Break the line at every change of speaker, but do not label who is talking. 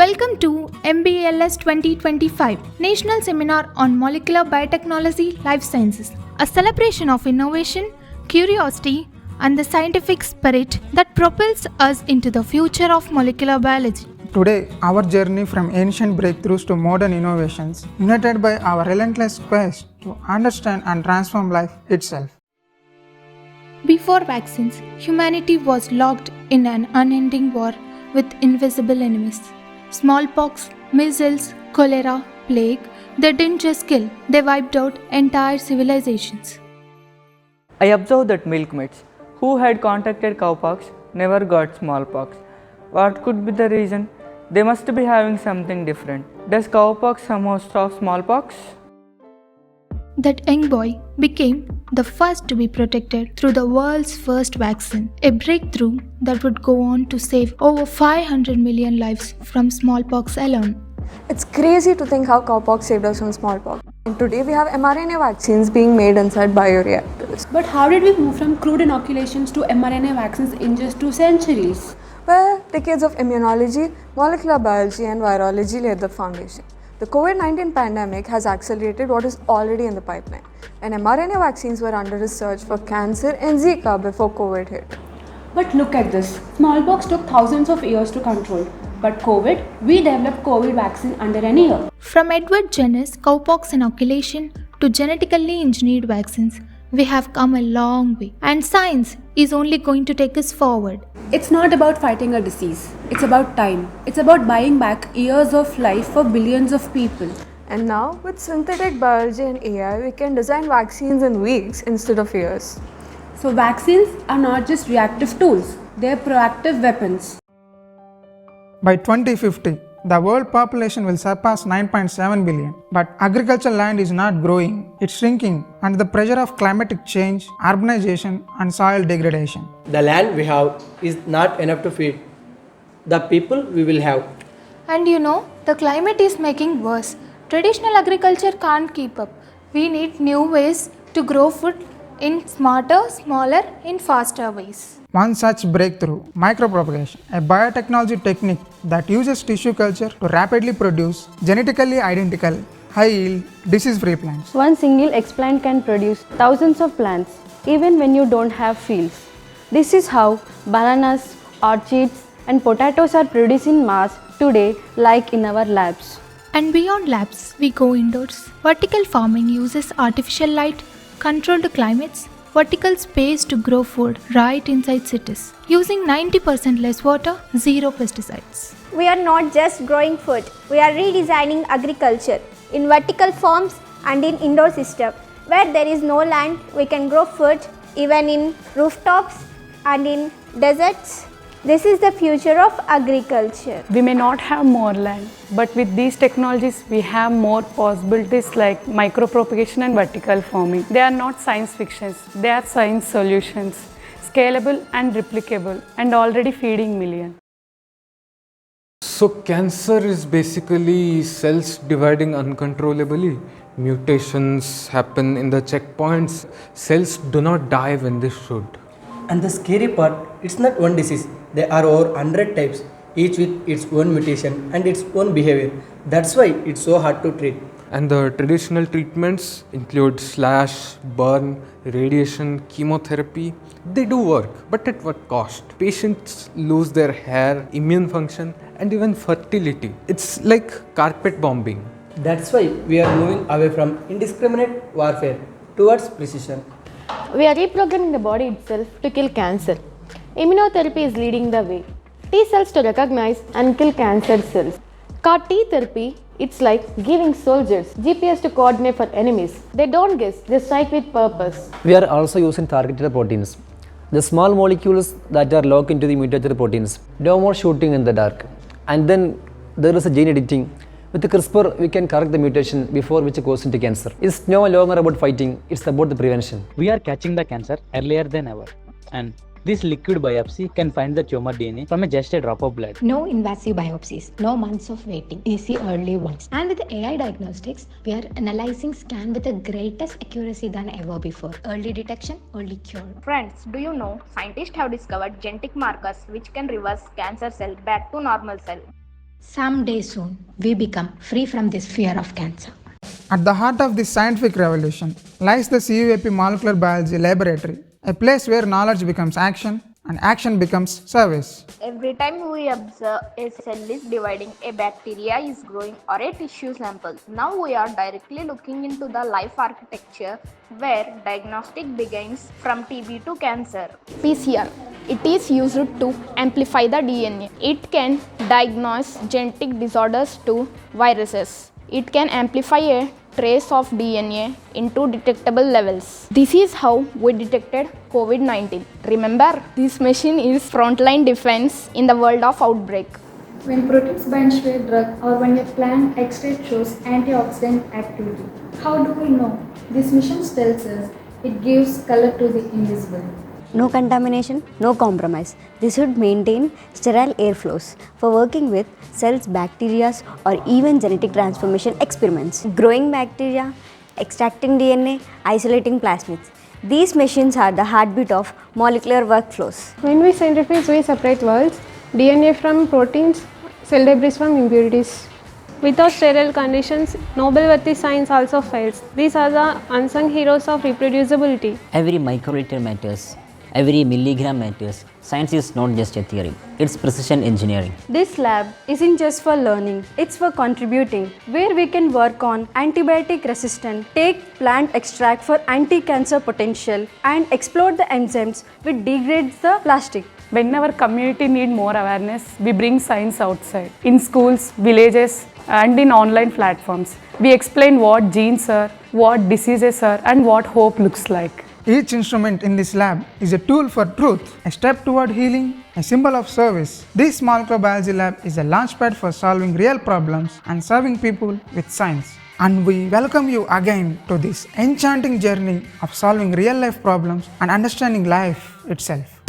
Welcome to MBLS 2025 National Seminar on Molecular Biotechnology Life Sciences, a celebration of innovation, curiosity, and the scientific spirit that propels us into the future of molecular biology.
Today, our journey from ancient breakthroughs to modern innovations, united by our relentless quest to understand and transform life itself.
Before vaccines, humanity was locked in an unending war with invisible enemies. Smallpox, measles, cholera, plague, they didn't just kill, they wiped out entire civilizations.
I observed that milkmaids who had contracted cowpox never got smallpox. What could be the reason? They must be having something different. Does cowpox somehow stop smallpox?
That young boy became the first to be protected through the world's first vaccine, a breakthrough that would go on to save over 500 million lives from smallpox alone.
It's crazy to think how cowpox saved us from smallpox. And today we have mRNA vaccines being made inside bioreactors.
But how did we move from crude inoculations to mRNA vaccines in just 2 centuries?
Well, decades of immunology, molecular biology, and virology laid the foundation. The COVID-19 pandemic has accelerated what is already in the pipeline, and mRNA vaccines were under research for cancer and Zika before COVID hit.
But look at this. Smallpox took thousands of years to control. But COVID, we developed COVID vaccine under an year.
From Edward Jenner's cowpox inoculation to genetically engineered vaccines, we have come a long way, and science is only going to take us forward.
It's not about fighting a disease. It's about time. It's about buying back years of life for billions of people.
And now, with synthetic biology and AI, we can design vaccines in weeks instead of years.
So vaccines are not just reactive tools. They're proactive weapons.
By 2050, the world population will surpass 9.7 billion. But agricultural land is not growing, it's shrinking under the pressure of climatic change, urbanization, and soil degradation.
The land we have is not enough to feed the people we will have.
And the climate is making worse. Traditional agriculture can't keep up. We need new ways to grow food in smarter, smaller, and faster ways.
One such breakthrough, micropropagation, a biotechnology technique that uses tissue culture to rapidly produce genetically identical, high-yield, disease-free plants.
One single explant can produce thousands of plants, even when you don't have fields. This is how bananas, orchids, and potatoes are produced in mass today, like in our labs.
And beyond labs, we go indoors. Vertical farming uses artificial light, controlled climates, vertical space to grow food right inside cities, using 90% less water, zero pesticides.
We are not just growing food, we are redesigning agriculture in vertical farms and in indoor systems. Where there is no land, we can grow food even in rooftops and in deserts. This is the future of agriculture.
We may not have more land, but with these technologies, we have more possibilities like micropropagation and vertical farming. They are not science fictions, they are science solutions, scalable and replicable, and already feeding millions.
So cancer is basically cells dividing uncontrollably. Mutations happen in the checkpoints. Cells do not die when they should.
And the scary part, it's not one disease. There are over 100 types, each with its own mutation and its own behavior. That's why it's so hard to treat.
And the traditional treatments include slash, burn, radiation, chemotherapy. They do work, but at what cost? Patients lose their hair, immune function, and even fertility. It's like carpet bombing.
That's why we are moving away from indiscriminate warfare towards precision.
We are reprogramming the body itself to kill cancer. Immunotherapy is leading the way. T cells to recognize and kill cancer cells. CAR T therapy, it's like giving soldiers GPS to coordinate for enemies. They don't guess, they strike with purpose.
We are also using targeted proteins, the small molecules that are locked into the mutated proteins. No more shooting in the dark. And then there is a gene editing. With the CRISPR, we can correct the mutation before which goes into cancer. It's no longer about fighting, it's about the prevention.
We are catching the cancer earlier than ever. And this liquid biopsy can find the tumor DNA from just a drop of blood.
No invasive biopsies, no months of waiting, easy early ones. And with AI diagnostics, we are analyzing scan with the greatest accuracy than ever before. Early detection, early cure.
Friends, do you know scientists have discovered genetic markers which can reverse cancer cell back to normal cell?
Someday soon, we become free from this fear of cancer.
At the heart of this scientific revolution lies the CUAP Molecular Biology Laboratory, a place where knowledge becomes action and action becomes service.
Every time we observe a cell is dividing, a bacteria is growing, or a tissue sample. Now we are directly looking into the life architecture where diagnostic begins from TB to cancer.
PCR. It is used to amplify the DNA. It can diagnose genetic disorders to viruses. It can amplify a trace of DNA into detectable levels. This is how we detected COVID-19. Remember, this machine is frontline defense in the world of outbreak.
When proteins bind to a drug or when a plant extract shows antioxidant activity. How do we know? This mission tells us it gives color to the invisible.
No contamination, no compromise. This should maintain sterile airflows for working with cells, bacteria, or even genetic transformation experiments. Growing bacteria, extracting DNA, isolating plasmids. These machines are the heartbeat of molecular workflows.
When we centrifuge, we separate worlds, DNA from proteins, cell debris from impurities. Without sterile conditions, Nobel-worthy science also fails. These are the unsung heroes of reproducibility.
Every microliter matters. Every milligram matters. Science is not just a theory, it's precision engineering.
This lab isn't just for learning, it's for contributing, where we can work on antibiotic resistant, take plant extract for anti-cancer potential, and explore the enzymes which degrades the plastic.
When our community need more awareness, we bring science outside. In schools, villages, and in online platforms. We explain what genes are, what diseases are, and what hope looks like.
Each instrument in this lab is a tool for truth, a step toward healing, a symbol of service. This molecular biology lab is a launchpad for solving real problems and serving people with science. And we welcome you again to this enchanting journey of solving real life problems and understanding life itself.